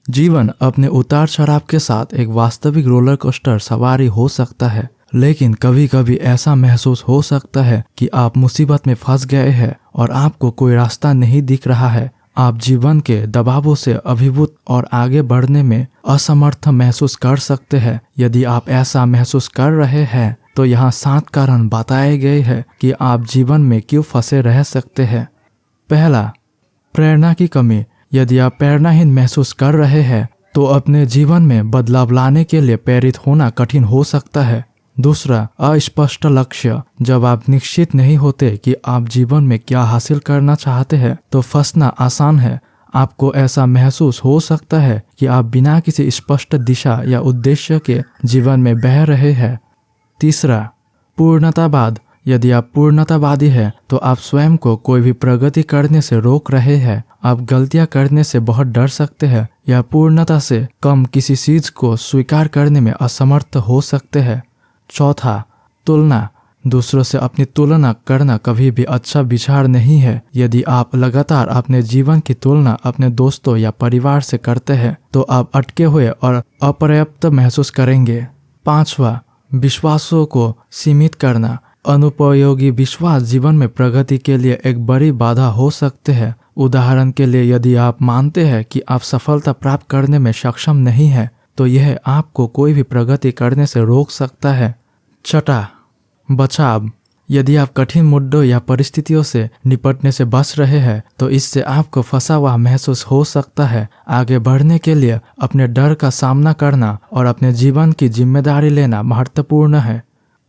जीवन अपने उतार चढ़ाव के साथ एक वास्तविक रोलर कोस्टर सवारी हो सकता है, लेकिन कभी कभी ऐसा महसूस हो सकता है कि आप मुसीबत में फंस गए हैं और आपको कोई रास्ता नहीं दिख रहा है। आप जीवन के दबावों से अभिभूत और आगे बढ़ने में असमर्थ महसूस कर सकते हैं। यदि आप ऐसा महसूस कर रहे हैं तो यहाँ 7 कारण बताए गए हैं कि आप जीवन में क्यों फंसे रह सकते हैं। पहला, प्रेरणा की कमी। यदि आप प्रेरणाहीन महसूस कर रहे हैं तो अपने जीवन में बदलाव लाने के लिए प्रेरित होना कठिन हो सकता है। दूसरा, अस्पष्ट लक्ष्य। जब आप निश्चित नहीं होते कि आप जीवन में क्या हासिल करना चाहते हैं तो फंसना आसान है। आपको ऐसा महसूस हो सकता है कि आप बिना किसी स्पष्ट दिशा या उद्देश्य के जीवन में बह रहे हैं। तीसरा, पूर्णतावाद। यदि आप पूर्णतावादी हैं तो आप स्वयं को कोई भी प्रगति करने से रोक रहे हैं। आप गलतियां करने से बहुत डर सकते हैं या पूर्णता से कम किसी चीज को स्वीकार करने में असमर्थ हो सकते हैं। चौथा, तुलना। दूसरों से अपनी तुलना करना कभी भी अच्छा विचार नहीं है। यदि आप लगातार अपने जीवन की तुलना अपने दोस्तों या परिवार से करते हैं तो आप अटके हुए और अपर्याप्त महसूस करेंगे। पांचवा, विश्वासों को सीमित करना। अनुपयोगी विश्वास जीवन में प्रगति के लिए एक बड़ी बाधा हो सकते हैं। उदाहरण के लिए, यदि आप मानते हैं कि आप सफलता प्राप्त करने में सक्षम नहीं हैं तो यह आपको कोई भी प्रगति करने से रोक सकता है। छठा, बचाव। यदि आप कठिन मुद्दों या परिस्थितियों से निपटने से बच रहे हैं तो इससे आपको फंसा हुआ महसूस हो सकता है। आगे बढ़ने के लिए अपने डर का सामना करना और अपने जीवन की जिम्मेदारी लेना महत्वपूर्ण है।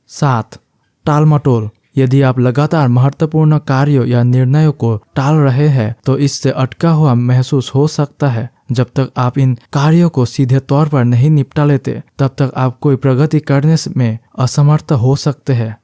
7, टाल-मटोल। यदि आप लगातार महत्वपूर्ण कार्यों या निर्णयों को टाल रहे हैं तो इससे अटका हुआ महसूस हो सकता है। जब तक आप इन कार्यों को सीधे तौर पर नहीं निपटा लेते तब तक आप कोई प्रगति करने में असमर्थ हो सकते हैं।